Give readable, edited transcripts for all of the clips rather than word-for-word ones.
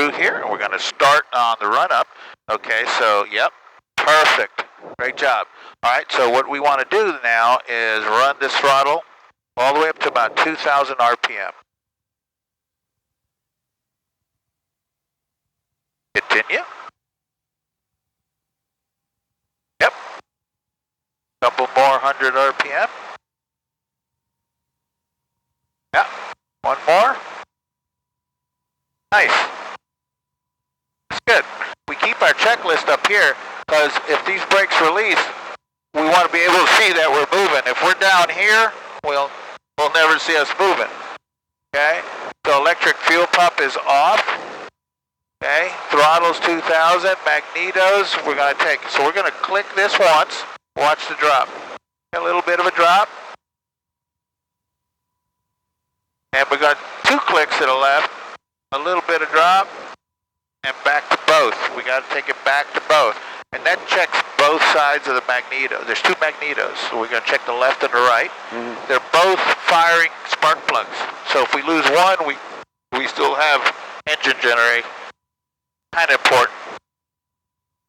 Drew here, and we're going to start on the run-up. Okay, so, yep, perfect. Great job. All right, so what we want to do now is run this throttle all the way up to about 2,000 RPM. Continue. Yep. Couple more 100 RPM. Yeah. One more. Nice. That's good. We keep our checklist up here because if these brakes release, we want to be able to see that we're moving. If we're down here, we'll never see us moving. Okay? So electric fuel pump is off. Okay? Throttle's 2,000. Magnetos, we're going to take. So we're going to click this once. Watch the drop. A little bit of a drop. And we're going to 2 clicks to the left. A little bit of drop. And back to both. We got to take it back to both. And that checks both sides of the magneto. There's 2 magnetos, so we're going to check the left and the right. Mm-hmm. They're both firing spark plugs. So if we lose one, we still have engine generate. Kind of important.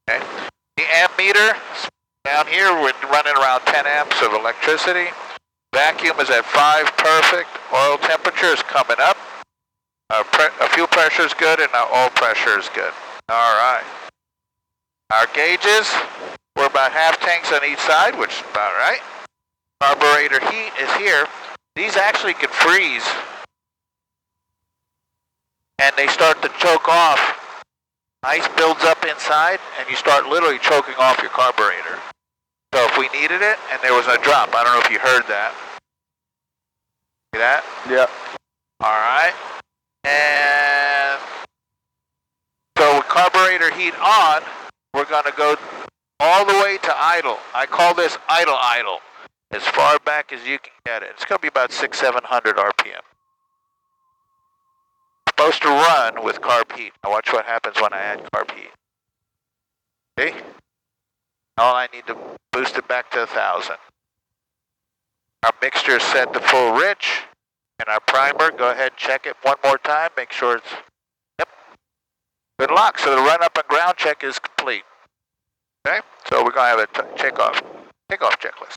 Okay. The amp meter, down here, we're running around 10 amps of electricity. Vacuum is at 5, perfect. Oil temperature is coming up. Fuel pressure is good, and our oil pressure is good. All right. Our gauges, we're about half tanks on each side, which is about right. Carburetor heat is here. These actually can freeze. And they start to choke off. Ice builds up inside, and you start literally choking off your carburetor. So if we needed it, and there was a drop, I don't know if you heard that. See that? Yeah. All right. And so with carburetor heat on, we're going to go all the way to idle. I call this idle, as far back as you can get it. It's going to be about 600-700 RPM. Supposed to run with carb heat. Now watch what happens when I add carb heat. See? All I need to boost it back to 1,000. Our mixture is set to full rich. And our primer, go ahead and check it one more time. Make sure it's, yep, good luck. So the run-up and ground check is complete. Okay, so we're going to have a takeoff checklist.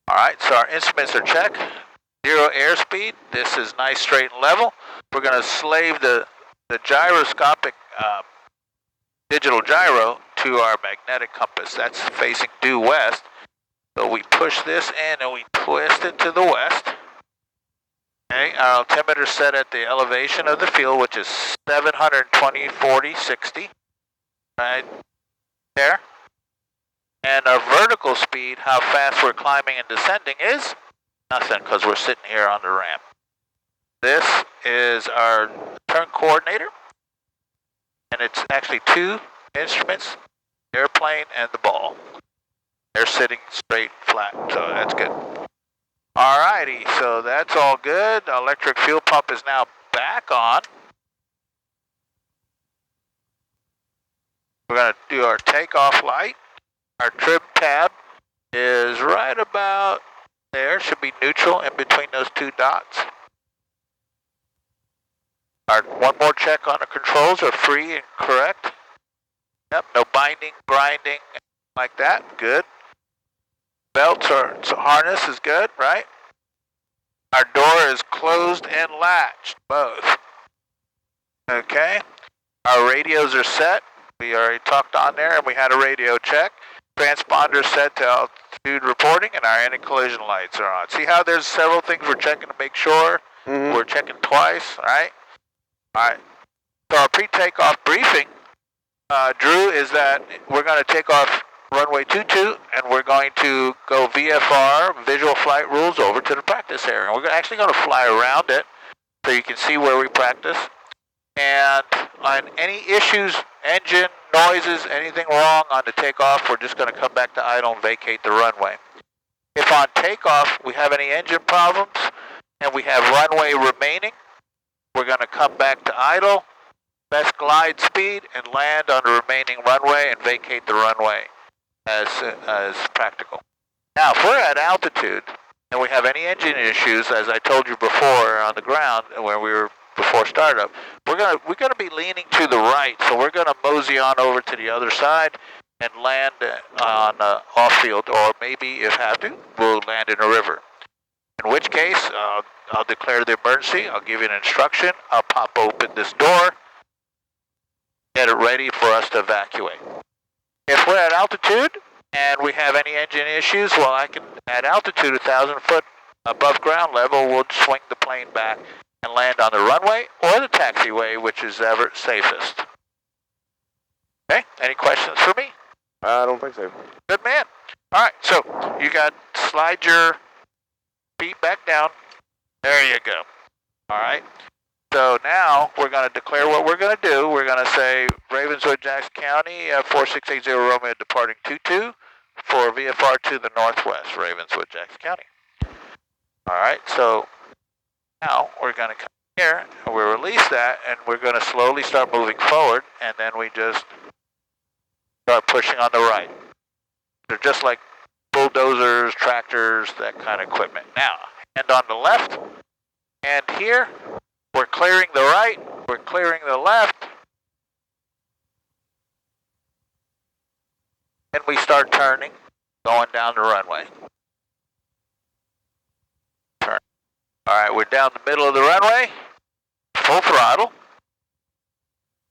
All right, so our instruments are checked. 0 airspeed. This is nice, straight, and level. We're going to slave the gyroscopic digital gyro to our magnetic compass. That's facing due west. So we push this in and we twist it to the west. Okay, our altimeter set at the elevation of the field, which is 720, 40, 60. Right there. And our vertical speed, how fast we're climbing and descending, is nothing because we're sitting here on the ramp. This is our turn coordinator. And it's actually 2 instruments, airplane and the ball. They're sitting straight flat, so that's good. Alrighty, so that's all good. The electric fuel pump is now back on. We're going to do our takeoff light. Our trim tab is right about there. Should be neutral in between those 2 dots. Our one more check on the controls are free and correct. Yep, no binding, grinding, like that. Good. Belts or harness is good, right? Our door is closed and latched, both. Okay. Our radios are set. We already talked on there, and we had a radio check. Transponder set to altitude reporting, and our anti-collision lights are on. See how there's several things we're checking to make sure? Mm-hmm. We're checking twice, right? All right. So our pre-takeoff briefing, Drew, is that we're going to take off runway 22, and we're going to go VFR, visual flight rules, over to the practice area. We're actually going to fly around it so you can see where we practice. And on any issues, engine, noises, anything wrong on the takeoff, we're just going to come back to idle and vacate the runway. If on takeoff we have any engine problems and we have runway remaining, we're going to come back to idle, best glide speed, and land on the remaining runway and vacate the runway as practical. Now, if we're at altitude and we have any engine issues, as I told you before on the ground, where we were before startup. We're gonna be leaning to the right, so we're gonna mosey on over to the other side and land on off field, or maybe if have to, we'll land in a river. In which case, I'll declare the emergency. I'll give you an instruction. I'll pop open this door, get it ready for us to evacuate. If we're at altitude and we have any engine issues, well, I can, at altitude, 1,000 foot above ground level, we'll swing the plane back and land on the runway or the taxiway, which is ever safest. Okay, any questions for me? I don't think so. Good man. All right, so you got slide your feet back down. There you go. All right. So now we're going to declare what we're going to do. We're going to say Ravenswood, Jackson County, 4680 Romeo departing 22 for VFR to the northwest, Ravenswood, Jackson County. All right, so now we're going to come here and we release that and we're going to slowly start moving forward, and then we just start pushing on the right. They're just like bulldozers, tractors, that kind of equipment. Now, hand on the left, and here we're clearing the right, we're clearing the left, and we start turning, going down the runway. Turn. All right, we're down the middle of the runway, full throttle,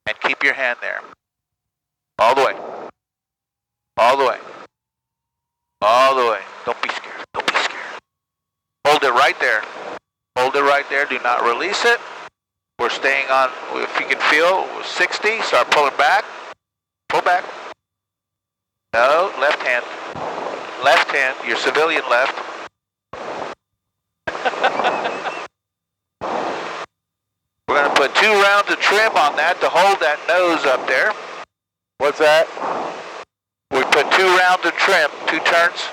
and keep your hand there. All the way. All the way. All the way. Don't be scared. Don't be scared. Hold it right there. Hold it right there. Do not release it. We're staying on, if you can feel, 60. Start pulling back. Pull back. No, left hand. Left hand. Your civilian left. We're going to put 2 rounds of trim on that to hold that nose up there. What's that? We put 2 rounds of trim, 2 turns,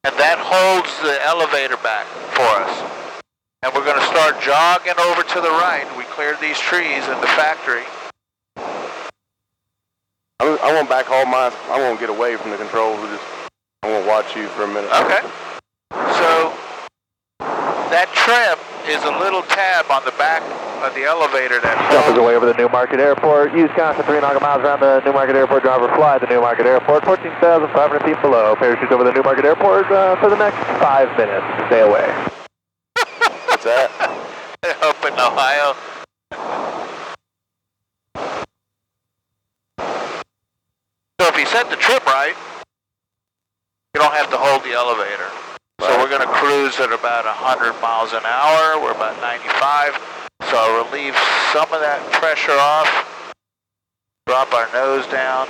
and that holds the elevator back for us. And we're going to start jogging over to the right. We cleared these trees in the factory. I want back all my, I want to get away from the controls. I want to watch you for a minute. Okay. So that trim is a little tab on the back of the elevator that Jumpers away over the Newmarket Airport. Use caution 3 nautical miles around the Newmarket Airport. Driver fly the Newmarket Airport. 14,500 feet below. Parachute over the Newmarket Airport for the next 5 minutes. Stay away. What's that? up in Ohio. So if you set the trim right, you don't have to hold the elevator. So we're going to cruise at about 100 miles an hour. We're about 95. So I'll relieve some of that pressure off. Drop our nose down.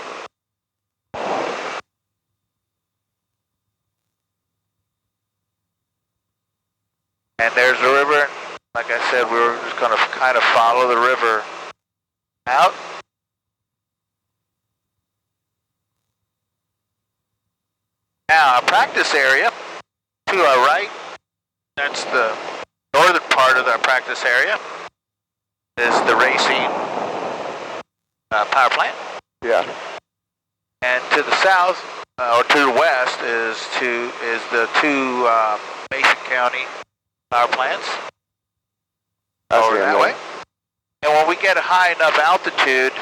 And there's the river. Like I said, we were just going to kind of follow the river out. Now, our practice area to our right, that's the northern part of our practice area, is the racing power plant. Yeah. And to the south, or to the west, is the 2 Mason County power plants. Over that way. And when we get a high enough altitude,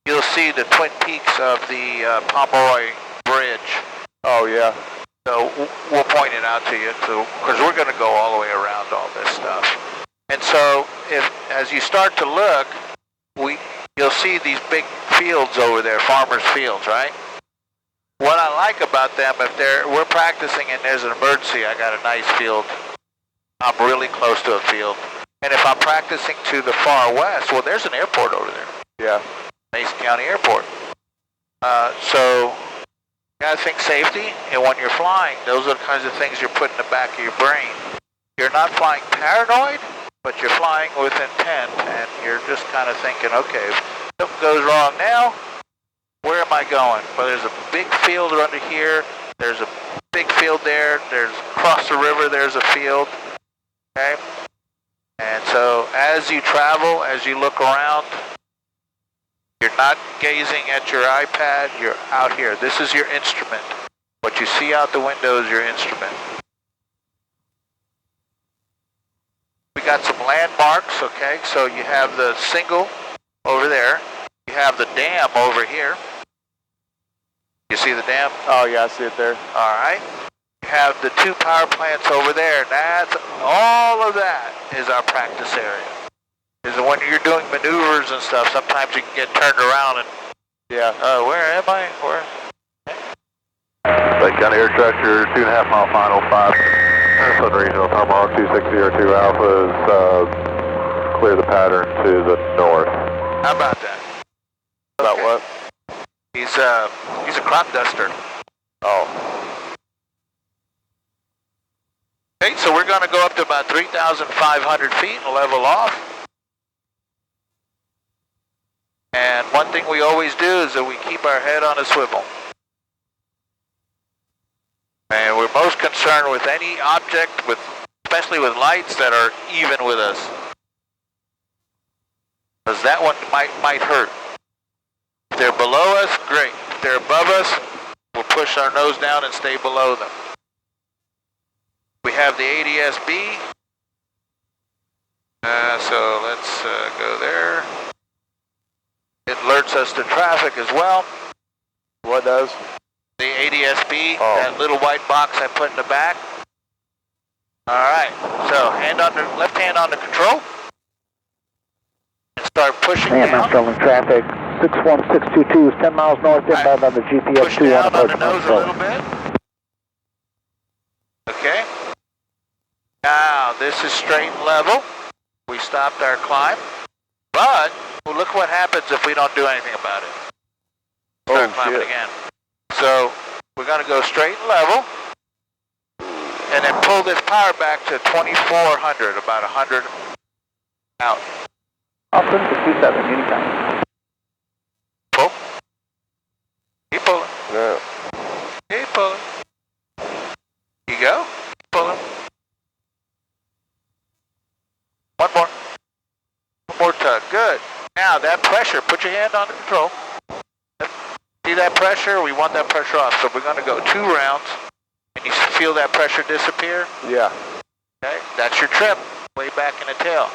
you'll see the twin peaks of the Pomeroy Bridge. Oh, yeah. So we'll point it out to you, because we're going to go all the way around all this stuff. And so, as you start to look, you'll see these big fields over there, farmers' fields, right? What I like about them, if we're practicing and there's an emergency, I got a nice field. I'm really close to a field. And if I'm practicing to the far west, well, there's an airport over there. Yeah. Mason County Airport. So you gotta think safety, and when you're flying, those are the kinds of things you're putting in the back of your brain. You're not flying paranoid, but you're flying with intent, and you're just kind of thinking, okay, if something goes wrong now, where am I going? Well, there's a big field under here, there's a big field there, there's across the river, there's a field, okay? And so as you travel, as you look around, you're not gazing at your iPad, you're out here. This is your instrument. What you see out the window is your instrument. We got some landmarks, okay? So you have the single over there. You have the dam over here. You see the dam? Oh yeah, I see it there. All right. You have the 2 power plants over there. That's all of that is our practice area. Is when you're doing maneuvers and stuff, sometimes you can get turned around and Yeah. where am I? Where? Lake County Air Tractor, 2.5 mile final, 5. Southern Regional Tomahawk 2602 Alpha is clear the pattern to the north. How about that? About what? He's a crop duster. Oh. Okay, so we're going to go up to about 3,500 feet and level off. And one thing we always do is that we keep our head on a swivel. And we're most concerned with any object, especially with lights that are even with us. Because that one might hurt. If they're below us, great. If they're above us, we'll push our nose down and stay below them. We have the ADS-B. So let's go there. It alerts us to traffic as well. What does? The ADS-B, Oh. that little white box I put in the back. All right, so left hand on the control. And start pushing down. Controlling traffic, 61622 is 10 miles north, inbound on the GPS Push 21 down on the approach nose a control. little bit. Okay. Now, this is straight and level. We stopped our climb. But, well, look what happens if we don't do anything about it. Start climbing shit. again. So, we're going to go straight and level. And then pull this power back to 2400, about 100 out. Austin 67, Union County. Pull. Keep pulling. No. Keep pulling. You go. Keep pulling. One more. One more tug. Good. Now that pressure, put your hand on the control. See that pressure? We want that pressure off. So we're going to go 2 rounds. And you feel that pressure disappear? Yeah. Okay. That's your trim. Way back in the tail.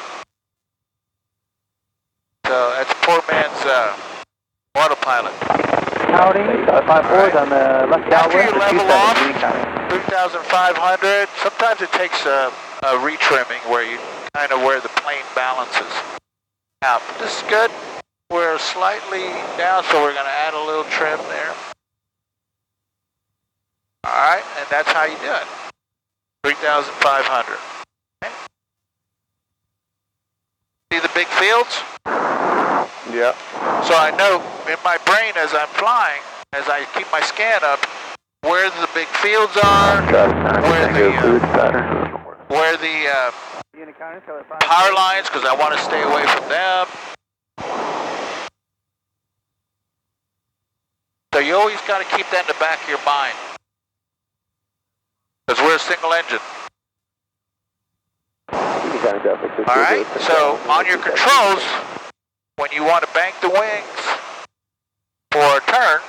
So that's poor man's autopilot. Howdy, 54 is on the left After southwest you of level 27, off, Union County. 3,500, sometimes it takes a retrimming where you kind of where the plane balances out. But this is good. We're slightly down, so we're going to add a little trim there. All right, and that's how you do it. 3,500. Okay. See the big fields? Yeah. So I know in my brain as I'm flying, as I keep my scan up, where the big fields are, where the power lines, because I want to stay away from them. So you always got to keep that in the back of your mind, because we're a single engine. All right, so on your controls, when you want to bank the wings for a turn,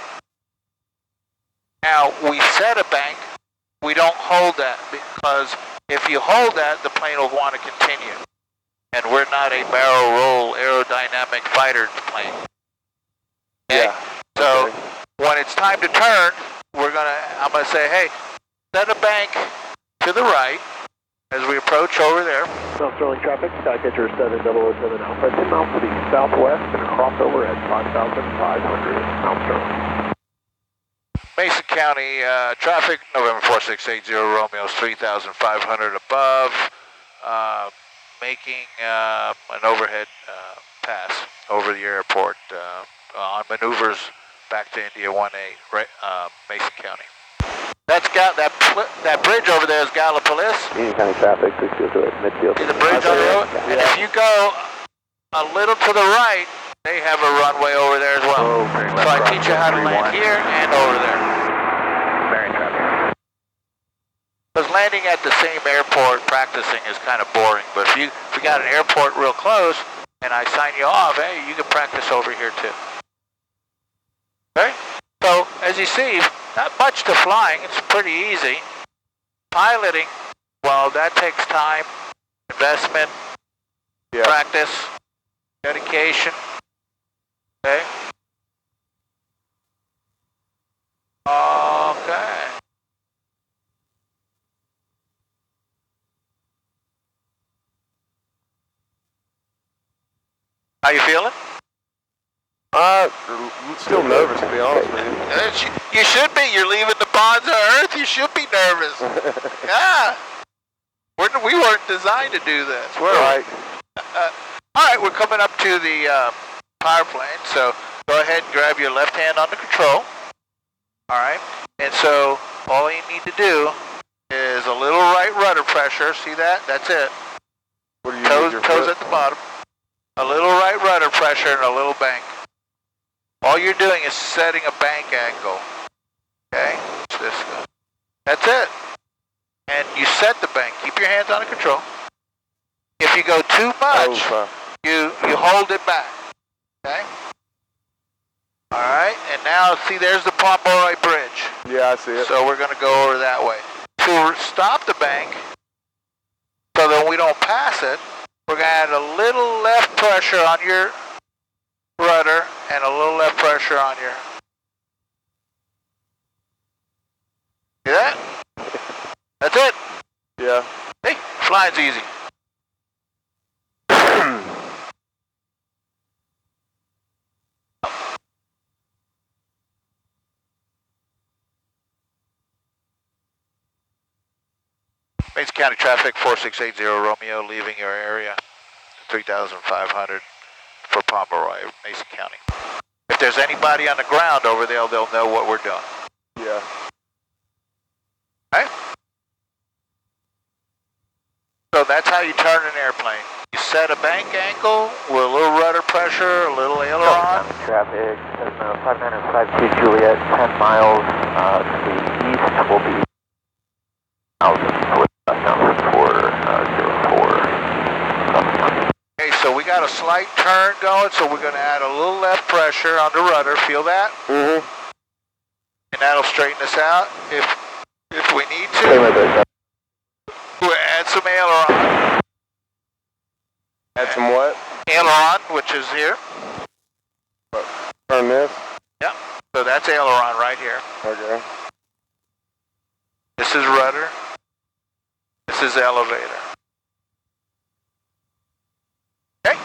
now we set a bank, we don't hold that, because if you hold that, the plane will want to continue. And we're not a barrel roll aerodynamic fighter plane. Okay? Yeah. So Okay. when it's time to turn, I'm gonna say, hey, set a bank to the right as we approach over there. South Sterling traffic, Skycatcher 7007 Alpha, 10 miles to the southwest and a crossover at 5,500 Mount Sterling. Mason County traffic, November 4680 Romeo's 3,500 above, making an overhead pass over the airport on maneuvers back to India 1A, Mason County. That's got that bridge over there is Gallipolis. Union County traffic, 602 midfield. See the bridge on the road? And if you go a little to the right, they have a runway over there as well. So I teach you how to land here and over there. Because landing at the same airport practicing is kind of boring. But if you got an airport real close and I sign you off, hey, you can practice over here too. Okay? So as you see, not much to flying. It's pretty easy. Piloting, well, that takes time, investment, Yeah. Practice. Dedication. Okay. Okay. How you feeling? Still nervous, to be honest with you. You should be. You're leaving the bonds of Earth. You should be nervous. Yeah. We weren't designed to do this. Right. All right, we're coming up to the power plane. So go ahead and grab your left hand on the control. All right. And so all you need to do is a little right rudder pressure. See that? That's it. What do you need? Toes at the bottom. A little right rudder pressure and a little bank. All you're doing is setting a bank angle. Okay? That's it. And you set the bank. Keep your hands on the control. If you go too much, you hold it back. Okay? All right. And now, see, there's the Pomeroy Bridge. Yeah, I see it. So we're going to go over that way. To stop the bank, so that we don't pass it, we're going to add a little left pressure on your rudder and a little left pressure on your... See that? That's it. Yeah. Hey, flying's easy. Mason County traffic 4680 Romeo leaving your area 3,500 for Pomeroy, Mason County. If there's anybody on the ground over there, they'll know what we're doing. Yeah. Okay? So that's how you turn an airplane. You set a bank angle with a little rudder pressure, a little aileron. Traffic, 5952 Juliet, 10 miles to the east will be 1,000 foot number 404. Okay, so we got a slight turn going, so we're going to add a little left pressure on the rudder. Feel that? Mm-hmm. And that'll straighten us out if we need to. We'll add some aileron. Add some what? Aileron, which is here. Turn this? Yeah. So that's aileron right here. Okay. This is rudder. This is elevator. Okay.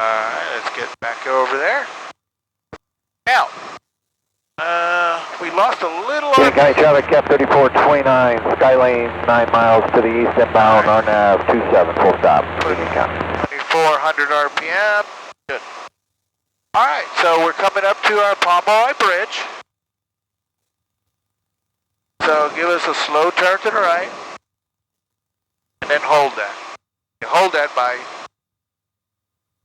Alright, let's get back over there. Now, we lost a little... Union County traffic, Cap 3429, Skylane 9 miles to the east, inbound, RNAV 27, full stop, Union County. 2400 RPM. Good. Alright, so we're coming up to our Pomeroy Bridge. So give us a slow turn to the right. And then hold that. You hold that by...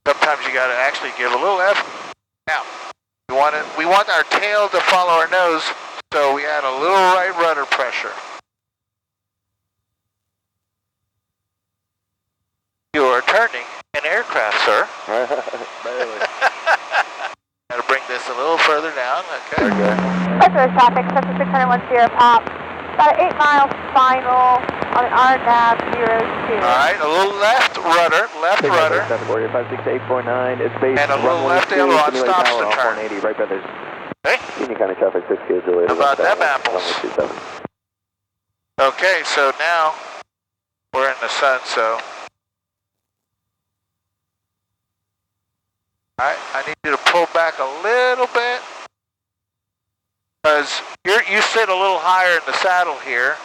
Sometimes you got to actually give a little left. Now, we want our tail to follow our nose, so we add a little right rudder pressure. You are turning an aircraft, sir. Barely. Got to bring this a little further down, okay? Westward traffic, 7610 pop. About 8 miles final on the RNAV 02. Alright, a little left rudder, left rudder. 748, it's based And a little left aileron stops the turn. 180, right brothers. Okay? Union County traffic, 6 K Juliet. How about them apples? Okay, so now we're in the sun, so. Alright, I need you to pull back a little bit. Because you sit a little higher in the saddle here.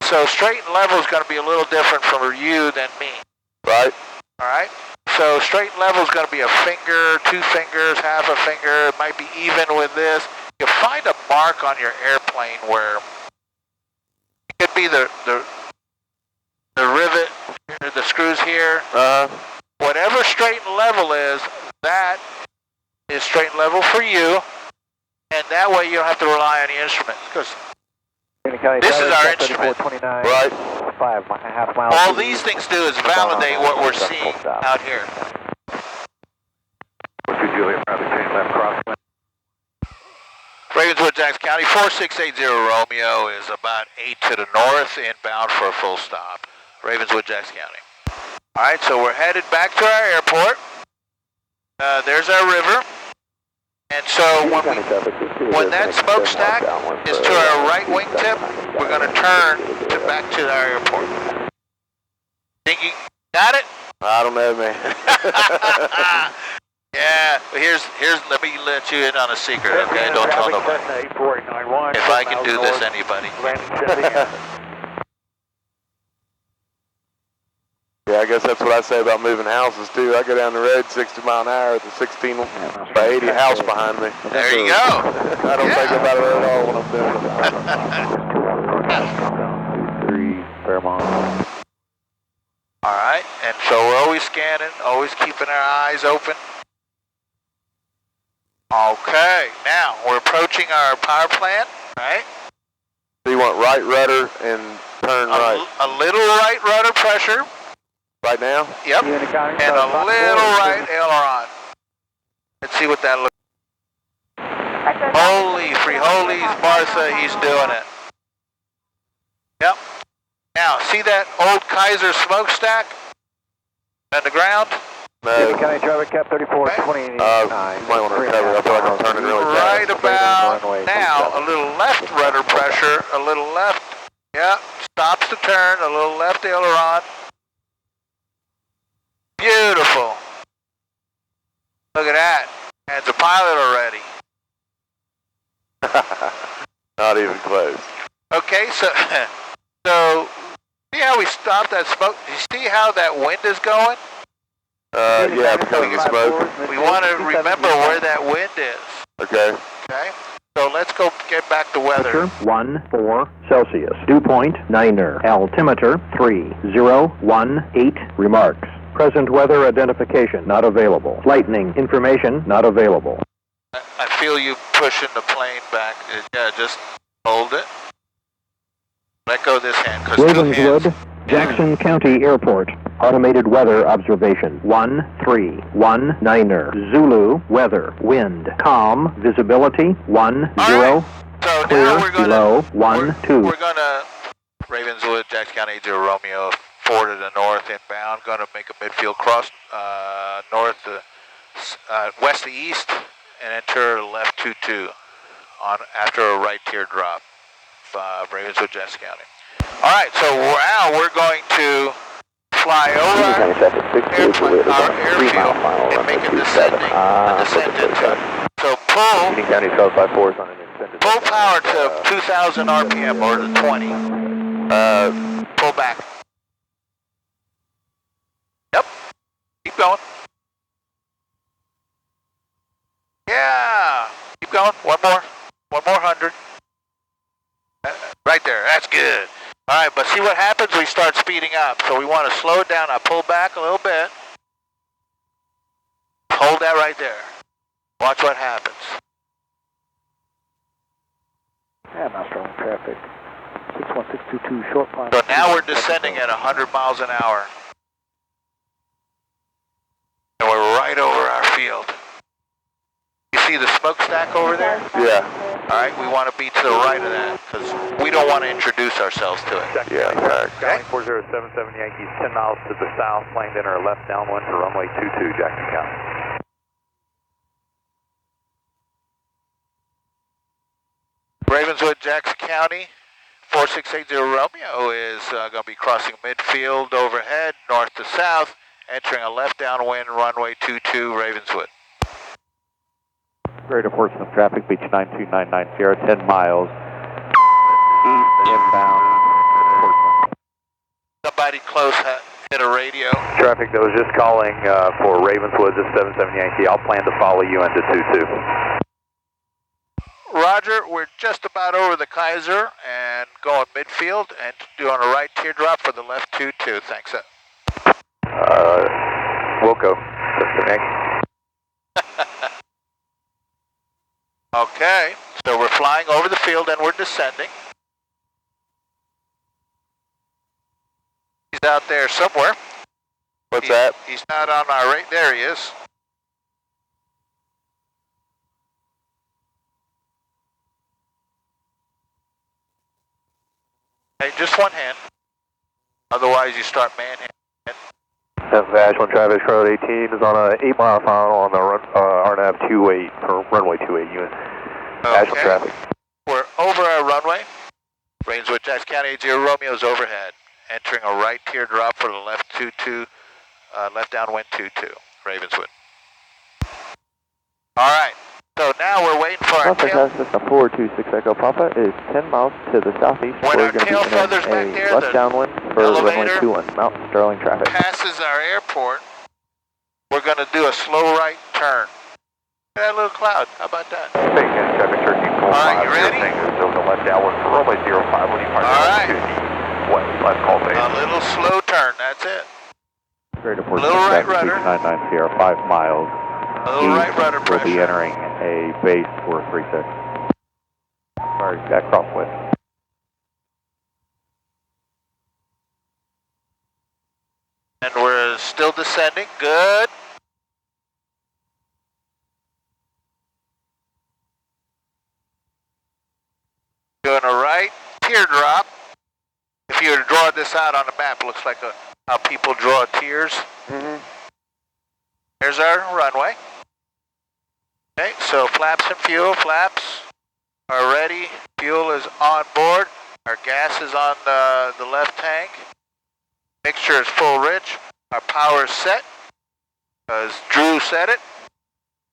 So straight and level is going to be a little different from you than me. Right. Alright? So straight and level is going to be a finger, 2 fingers, half a finger. It might be even with this. You find a mark on your airplane where it could be the rivet, the screws here. Whatever straight and level is, that is straight and level for you. And that way you don't have to rely on the instrument. Because this is our instrument. Right. 5.5 miles. All these things do is validate what we're seeing out here. Ravenswood, Jackson County, 4680 Romeo is about 8 to the north, inbound for a full stop. Ravenswood, Jackson County. All right, so we're headed back to our airport. There's our river. And so when that smokestack is to our right wingtip, we're going to turn back to our airport. Think you got it? I don't know, man. Yeah, let me let you in on a secret, okay? Don't tell nobody. If I can do this, anybody. Yeah, I guess that's what I say about moving houses too. I go down the road 60 mile an hour with a 16 by 80 house behind me. There you go. I don't think about it at all when I'm doing it. 3 Fairmont. All right, and so we're always scanning, always keeping our eyes open. Okay, now we're approaching our power plant, right? So you want right rudder and turn right? A little right rudder pressure. Right now? Yep, and a little right aileron. Let's see what that looks like. Holy frijoles, Martha, he's doing it. Yep. Now, see that old Kaiser smokestack on the ground? No. County traffic cap 3429. You might want to recover. I feel like I'm turning really Right fast. about now, a little left rudder pressure, a little left. Yep, stops the turn, a little left aileron. Beautiful. Look at that. And it's a pilot already. Not even close. Okay, so see how we stopped that smoke? Do you see how that wind is going? Yeah, because of the smoke. We want to remember where that wind is. Okay. Okay? So let's go get back to weather. 14 Celsius. Dew point 9er. Altimeter 3018. Remarks. Present weather identification not available. Lightning information not available. I feel you pushing the plane back. Yeah, just hold it. Let go of this hand, because two hands. Ravenswood, Jackson County Airport. Automated weather observation. 1319er. Zulu weather. Wind calm. Visibility 10. Right. So Clear now we're gonna below 12. We're gonna Ravenswood, Jackson County 80 Romeo 4 to the north inbound. Gonna make a midfield cross north to west to east and enter left 22 on after a right teardrop. Ravenswood, Jackson County. All right, so now we're going to fly over our airfield and make a descent into it. So pull power to 2,000 RPM or to 20. Pull back. Yep. Keep going. Yeah. Keep going. One more 100. Right there. That's good. All right, but see what happens? We start speeding up. So we want to slow it down. I pull back a little bit. Hold that right there. Watch what happens. Yeah, master on traffic. 61622 short climb. So now we're descending at 100 miles an hour. And we're right over our field. You see the smokestack over there? Yeah. All right, we want to be to the right of that because we don't want to introduce ourselves to it. Yeah, correct. County 4077 Yankees, 10 miles to the south, plane enter left downwind for runway 22, Jackson County. Ravenswood, Jackson County, 4680 Romeo is going to be crossing midfield overhead, north to south, entering a left downwind, runway 22, Ravenswood. Greater Portsmouth traffic, beach 92990, 10 miles east inbound. Somebody close hit a radio. Traffic that was just calling for Ravenswood, this 77 Yankee. I'll plan to follow you into 22. Roger, we're just about over the Kaiser and going midfield and doing a right teardrop for the left 22. Thanks. Wilco. Okay, so we're flying over the field and we're descending. He's out there somewhere. What's that? He's not on our right. There he is. Hey, just one hand. Otherwise, you start manhandling. Ashland traffic, Charlotte 18 is on a 8-mile final on the RNAV 28 for runway 28 unit. Ashland traffic. We're over our runway. Rainswood, Jackson County 80 Romeo's overhead. Entering a right teardrop for the left 22, left downwind 22, Ravenswood. All right, so now we're waiting for our tail. Cessna 426 Echo Papa is 10 miles to the southeast. When We're our going to tail be feathers back in there, a left the downwind for runway 21, Mount Sterling traffic. Passes our airport. We're going to do a slow right turn. Look at that little cloud. How about that? Traffic, Turkey 45. All right, you ready? Over the left downwind for runway 05. When you park All right. to the west, left call base. A little slow turn, that's it. Great report. Little right rudder. 99 Sierra, 5 miles. A little right rudder We'll be pressure. entering a base 436. Sorry, that crosswind. And we're still descending. Good. Doing a right teardrop. If you were to draw this out on the map, it looks like how people draw tears. There's our runway. Okay, so flaps and fuel. Flaps are ready. Fuel is on board. Our gas is on the left tank. Mixture is full rich. Our power is set, because Drew said it.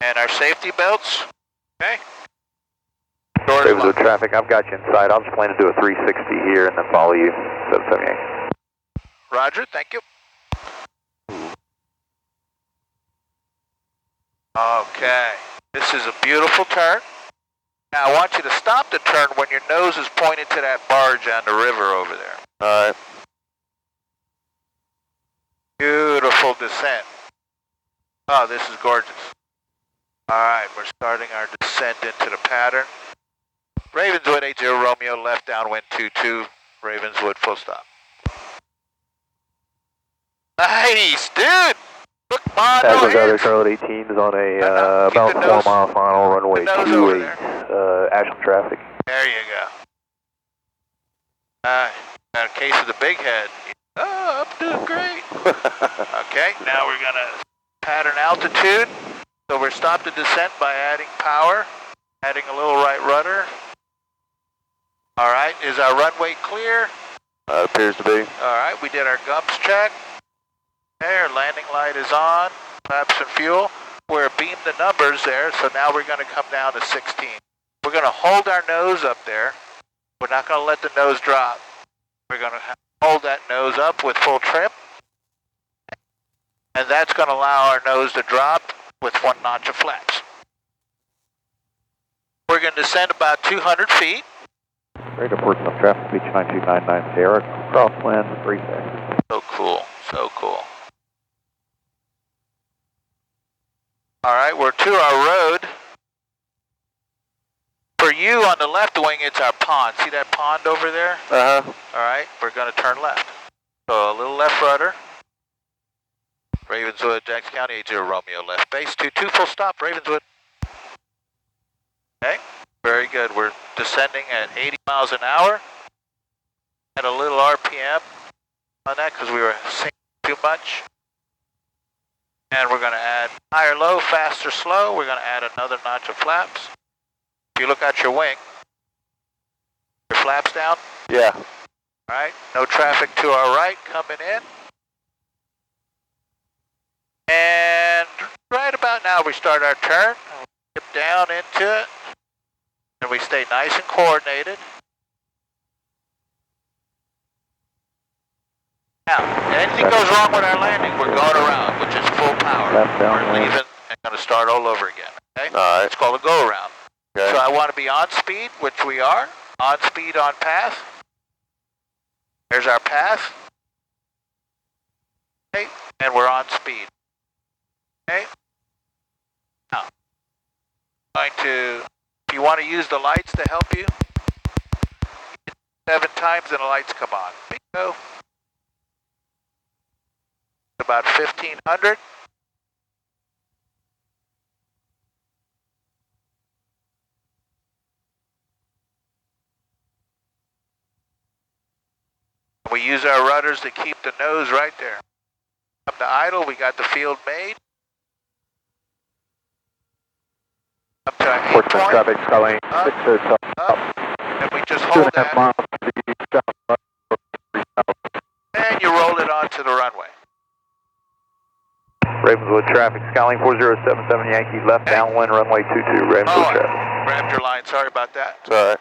And our safety belts. Okay. Ravenswood traffic, I've got you inside. I'm just planning to do a 360 here and then follow you. 778. Roger, thank you. Okay, this is a beautiful turn. Now I want you to stop the turn when your nose is pointed to that barge on the river over there. All right. Beautiful descent. Oh, this is gorgeous. All right, we're starting our descent into the pattern. Ravenswood 80 Romeo, left downwind 22, Ravenswood full stop. Nice, dude! Look, Mon, no Ashland hands. Charlotte 18 is on a Keep about the nose- 4-mile final runway the nose over 28. Ashland traffic. There you go. Got a case of the big head. Oh, I'm doing great. Okay, now we're gonna pattern altitude. So we're stopped the descent by adding power, adding a little right rudder. All right, is our runway clear? Appears to be. All right, we did our gumps check. Okay, our landing light is on. Flaps and fuel. We're beamed the numbers there, so now we're gonna come down to 16. We're gonna hold our nose up there. We're not gonna let the nose drop. We're gonna hold that nose up with full trim. And that's gonna allow our nose to drop with 1 notch of flaps. We're gonna descend about 200 feet. Great report on traffic, beach 9299 Sierra, crosswind 36. So cool, so cool. All right, we're to our road. For you on the left wing, it's our pond. See that pond over there? Uh-huh. All right, we're gonna turn left. So a little left rudder. Ravenswood, Jackson County 80 Romeo, left base 22, full stop, Ravenswood. Okay, very good. We're descending at 80 miles an hour. At a little RPM on that because we were sinking too much. And we're gonna add higher, low, faster, slow. We're gonna add another notch of flaps. If you look at your wing, your flaps down. Yeah. All right, no traffic to our right coming in. And right about now we start our turn. Dip down into it. And we stay nice and coordinated. Now, if anything goes wrong with our landing, we're going around, which is full power. Left down, We're leaving and going to start all over again. Okay? All right. It's called a go around. Okay. So I want to be on speed, which we are. On speed, on path. There's our path. Okay, and we're on speed. Okay. Now, I'm going to, if you want to use the lights to help you, 7 times and the lights come on. Bingo. About 1500. We use our rudders to keep the nose right there. Up to idle, we got the field made. Up to our 8 point. Traffic calling Up, 6 up. And we just hold that. 2.5 miles to the south. And you roll it onto the runway. Ravenswood traffic, Skyline 4077 Yankee, left downwind, runway 22, Ravenswood traffic. Grabbed your line, sorry about that. It's all right.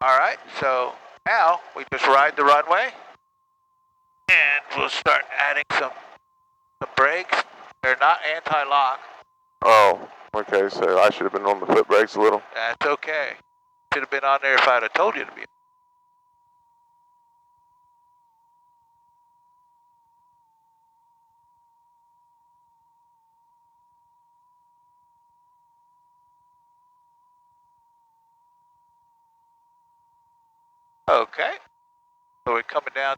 All right, so now we just ride the runway. And we'll start adding some brakes. They're not anti-lock. Oh, okay, so I should have been on the foot brakes a little. That's okay. Should have been on there if I'd have told you to be. Okay, so we're coming down.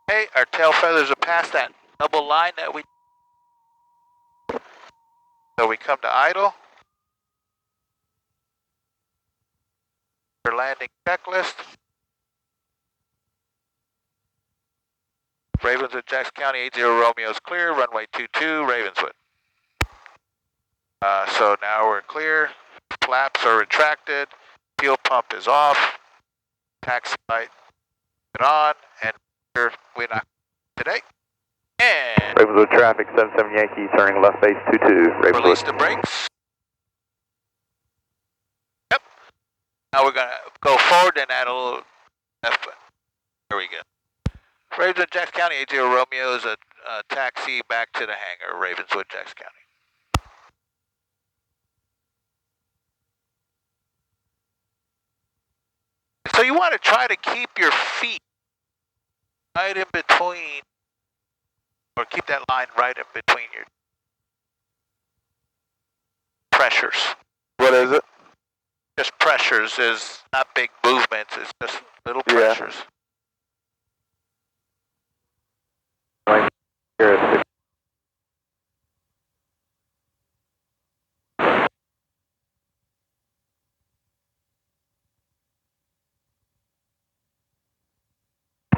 Okay, our tail feathers are past that double line that we. So we come to idle. Our landing checklist. Ravenswood, Jackson County, 80 Romeo is clear. Runway 22, Ravenswood. So now we're clear. Flaps are retracted. Fuel pump is off. Taxi light on, and we're not today. And Ravenswood traffic, 77 Yankee, turning left base 22, Ravenswood. release the brakes. Yep. Now we're gonna go forward and add a little left foot. There we go. Ravenswood, Jackson County, 80 Romeo is a taxi back to the hangar, Ravenswood, Jackson County. So you want to try to keep your feet right in between, or keep that line right in between your pressures. What is it? Just pressures is not big movements, it's just little pressures. Here at 6.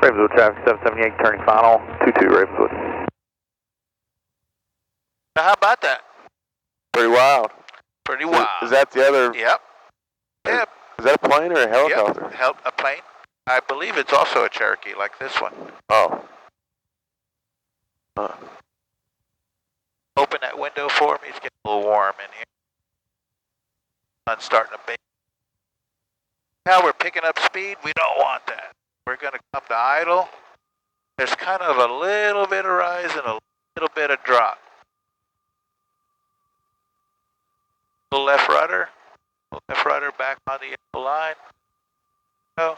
Ravenswood traffic, 77 Yankee, turning final, 22, Ravenswood. Now how about that? Pretty wild. Pretty wild. Is that the other? Yep. Yep. Is that a plane or a helicopter? Yep. A plane. I believe it's also a Cherokee, like this one. Oh. Open that window for me. It's getting a little warm in here. Sun's starting to bake. Now we're picking up speed. We don't want that. We're going to come to idle. There's kind of a little bit of rise and a little bit of drop. Little left rudder. Left rudder back on the line. Go.